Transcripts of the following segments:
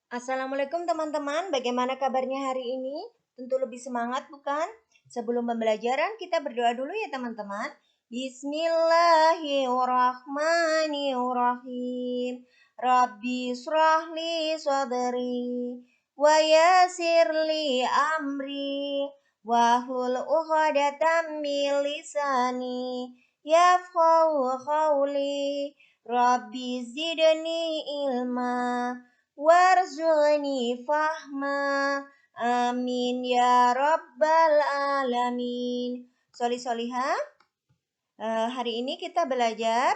Assalamualaikum teman-teman, bagaimana kabarnya hari ini? Tentu lebih semangat bukan? Sebelum pembelajaran kita berdoa dulu ya teman-teman. Bismillahirrahmanirrahim. Rabbi srahli sadri wa yassirli amri wahlul 'uqdatam min lisani yafqahu qawli. Rabbi zidni ilma warzuqni fahma. Amin ya rabbal alamin. Soli soliha. Hari ini kita belajar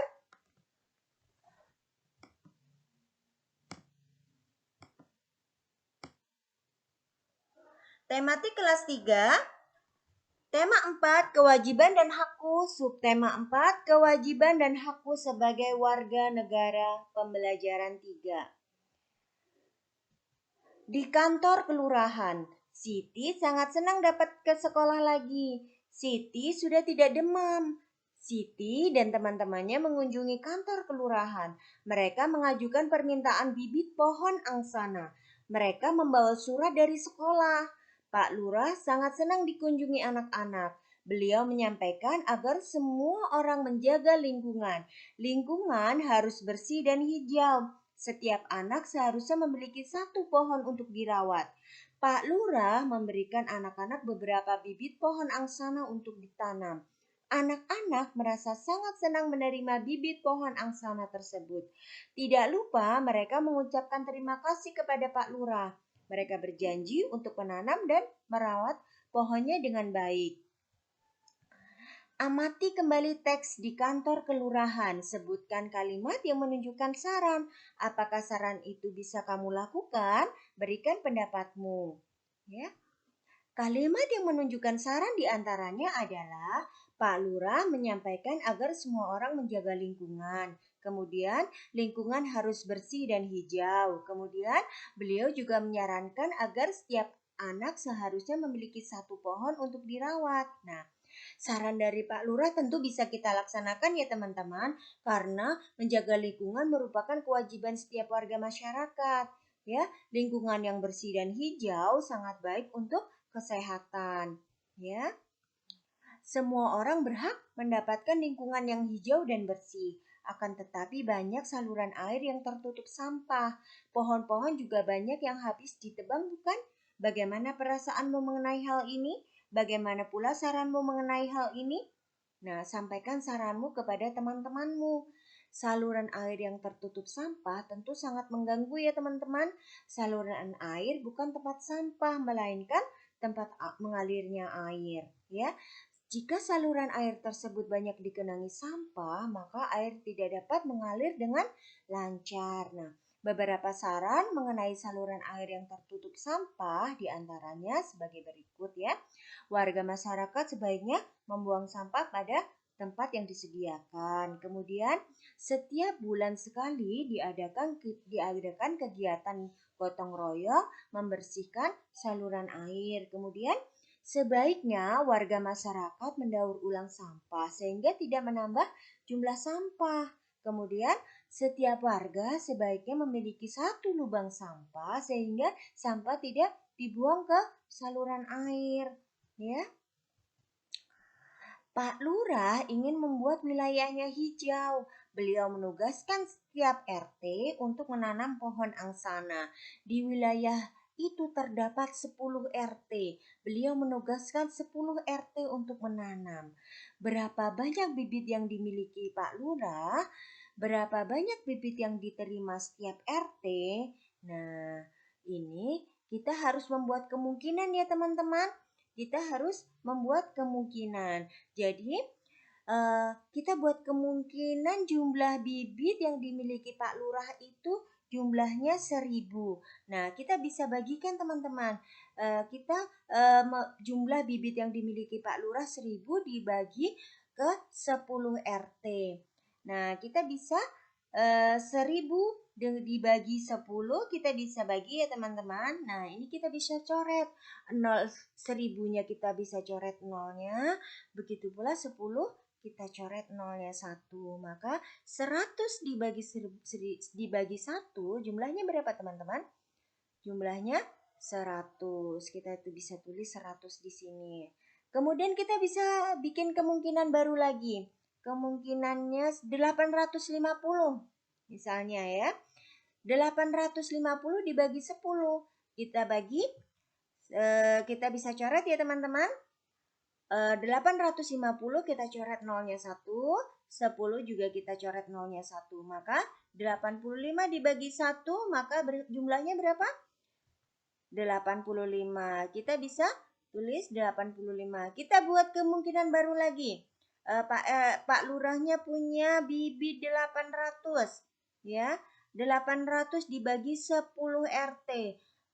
tematik kelas 3. Tema 4, kewajiban dan hakku. Subtema 4, kewajiban dan hakku sebagai warga negara. Pembelajaran 3. Di kantor kelurahan, Siti sangat senang dapat ke sekolah lagi. Siti sudah tidak demam. Siti dan teman-temannya mengunjungi kantor kelurahan. Mereka mengajukan permintaan bibit pohon angsana. Mereka membawa surat dari sekolah. Pak Lurah sangat senang dikunjungi anak-anak. Beliau menyampaikan agar semua orang menjaga lingkungan. Lingkungan harus bersih dan hijau. Setiap anak seharusnya memiliki satu pohon untuk dirawat. Pak Lurah memberikan anak-anak beberapa bibit pohon angsana untuk ditanam. Anak-anak merasa sangat senang menerima bibit pohon angsana tersebut. Tidak lupa mereka mengucapkan terima kasih kepada Pak Lurah. Mereka berjanji untuk menanam dan merawat pohonnya dengan baik. Amati kembali teks di kantor kelurahan. Sebutkan kalimat yang menunjukkan saran. Apakah saran itu bisa kamu lakukan? Berikan pendapatmu. Ya. Kalimat yang menunjukkan saran diantaranya adalah Pak Lurah menyampaikan agar semua orang menjaga lingkungan. Kemudian lingkungan harus bersih dan hijau. Kemudian beliau juga menyarankan agar setiap anak seharusnya memiliki satu pohon untuk dirawat. Nah, saran dari Pak Lurah tentu bisa kita laksanakan ya teman-teman, karena menjaga lingkungan merupakan kewajiban setiap warga masyarakat. Ya, lingkungan yang bersih dan hijau sangat baik untuk kesehatan. Ya, semua orang berhak mendapatkan lingkungan yang hijau dan bersih. Akan tetapi banyak saluran air yang tertutup sampah. Pohon-pohon juga banyak yang habis ditebang bukan? Bagaimana perasaanmu mengenai hal ini? Bagaimana pula saranmu mengenai hal ini? Nah, sampaikan saranmu kepada teman-temanmu. Saluran air yang tertutup sampah tentu sangat mengganggu ya teman-teman. Saluran air bukan tempat sampah, melainkan tempat mengalirnya air. Ya, jika saluran air tersebut banyak digenangi sampah, maka air tidak dapat mengalir dengan lancar. Nah, beberapa saran mengenai saluran air yang tertutup sampah diantaranya sebagai berikut ya. Warga masyarakat sebaiknya membuang sampah pada tempat yang disediakan. Kemudian setiap bulan sekali diadakan kegiatan gotong royong membersihkan saluran air. Kemudian sebaiknya warga masyarakat mendaur ulang sampah sehingga tidak menambah jumlah sampah. Kemudian setiap warga sebaiknya memiliki satu lubang sampah sehingga sampah tidak dibuang ke saluran air. Ya, Pak Lurah ingin membuat wilayahnya hijau. Beliau menugaskan setiap RT untuk menanam pohon angsana. Di wilayah itu terdapat 10 RT. Beliau menugaskan 10 RT untuk menanam. Berapa banyak bibit yang dimiliki Pak Lurah? Berapa banyak bibit yang diterima setiap RT? Nah, ini kita harus membuat kemungkinan ya teman-teman. Kita harus membuat kemungkinan. Jadi kita buat kemungkinan jumlah bibit yang dimiliki Pak Lurah itu jumlahnya 1000. Nah, kita bisa bagikan teman-teman. Jumlah bibit yang dimiliki Pak Lurah 1000 dibagi ke 10 RT. Nah, kita bisa 1000 dibagi 10 kita bisa bagi ya teman-teman. Nah, ini kita bisa coret 1000-nya kita bisa coret nolnya. Begitu pula 10 kita coret nolnya 1. Maka 100 dibagi 1 jumlahnya berapa teman-teman? Jumlahnya 100. Kita itu bisa tulis 100 di sini. Kemudian kita bisa bikin kemungkinan baru lagi. Kemungkinannya 850. Misalnya ya. 850 dibagi 10. Kita bisa coret ya teman-teman. 850 kita coret nolnya 1, 10 juga kita coret nolnya 1. Maka 85 dibagi 1, maka jumlahnya berapa? 85. Kita bisa tulis 85. Kita buat kemungkinan baru lagi. Pak Lurahnya punya bibit 800. Ya, 800 dibagi 10 RT.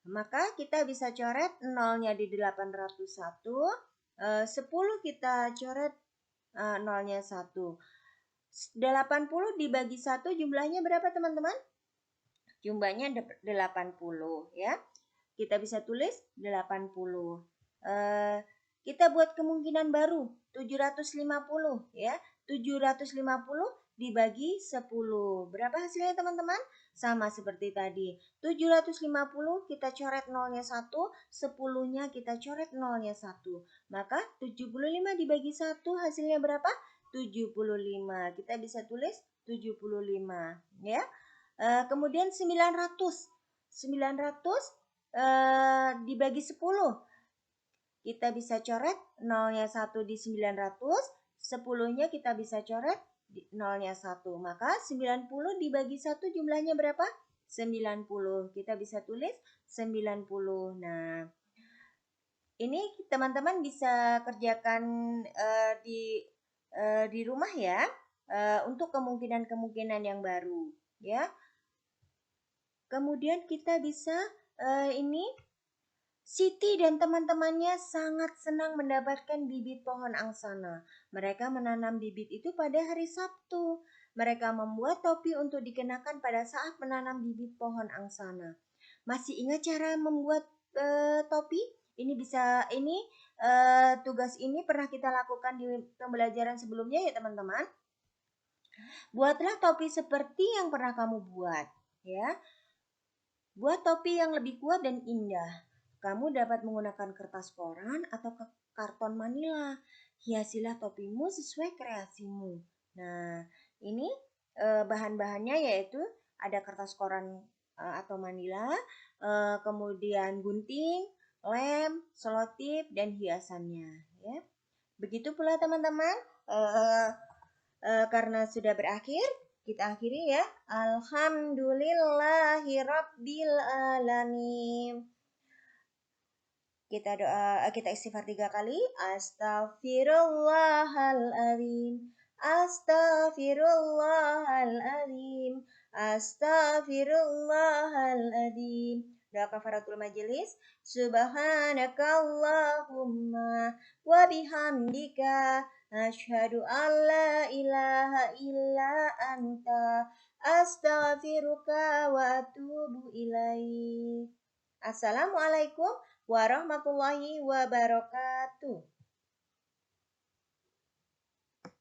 Maka kita bisa coret nolnya di 801. 10 kita coret nolnya 1. 80 dibagi 1 jumlahnya berapa teman-teman? Jumlahnya 80 ya. Kita bisa tulis 80. Kita buat kemungkinan baru 750 ya. 750 dibagi 10. Berapa hasilnya teman-teman? Sama seperti tadi. 750 kita coret nolnya 1, 10-nya kita coret nolnya 1. Maka 75 dibagi 1 hasilnya berapa? 75. Kita bisa tulis 75 ya. Kemudian 900. 900 dibagi 10. Kita bisa coret nolnya 1 di 900. 10-nya kita bisa coret nolnya 1. Maka 90 dibagi 1 jumlahnya berapa? 90. Kita bisa tulis 90. Nah, ini teman-teman bisa kerjakan di rumah ya. Untuk kemungkinan-kemungkinan yang baru ya. Kemudian kita bisa ini Siti dan teman-temannya sangat senang mendapatkan bibit pohon angsana. Mereka menanam bibit itu pada hari Sabtu. Mereka membuat topi untuk dikenakan pada saat menanam bibit pohon angsana. Masih ingat cara membuat topi? Tugas ini pernah kita lakukan di pembelajaran sebelumnya ya teman-teman. Buatlah topi seperti yang pernah kamu buat, ya. Buat topi yang lebih kuat dan indah. Kamu dapat menggunakan kertas koran atau karton manila. Hiasilah topimu sesuai kreasimu. Nah, ini bahan-bahannya yaitu ada kertas koran atau manila, kemudian gunting, lem, selotip, dan hiasannya. Ya. Begitu pula teman-teman, karena sudah berakhir, kita akhiri ya. Alhamdulillahirabbil alamin. Kita istighfar 3 kali. Astaghfirullahaladzim. Astaghfirullahaladzim. Astaghfirullahaladzim. Doa kafaratul majelis. Subhanakallahumma wa bihamdika asyhadu an la ilaha illa anta astaghfiruka wa atubu ilaik. Assalamualaikum warahmatullahi wabarakatuh.